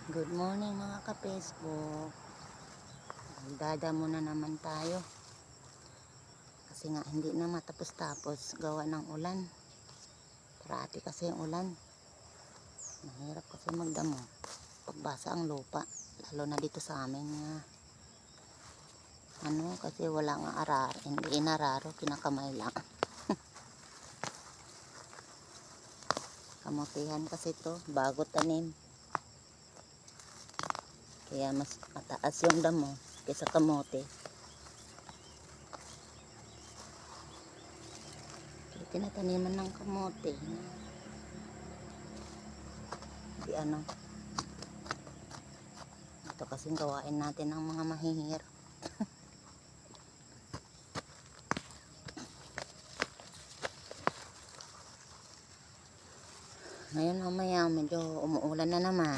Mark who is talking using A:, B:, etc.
A: Good morning mga ka-Facebook. Dada muna naman tayo. Kasi nga hindi na matapos-tapos gawa ng ulan. Parati kasi yung ulan. Mahirap kasi magdamo. Pagbasa ang lupa. Lalo na dito sa amin nga. Kasi wala nga arar. Hindi inararo. Kinakamay lang. Kamutihan kasi to. Bago tanim. Kaya mas mataas yung damo kaysa kamote. Tinataniman ng kamote. Ito kasing gawain natin ng mga mahihirap. Ngayon mamaya medyo umuulan na naman.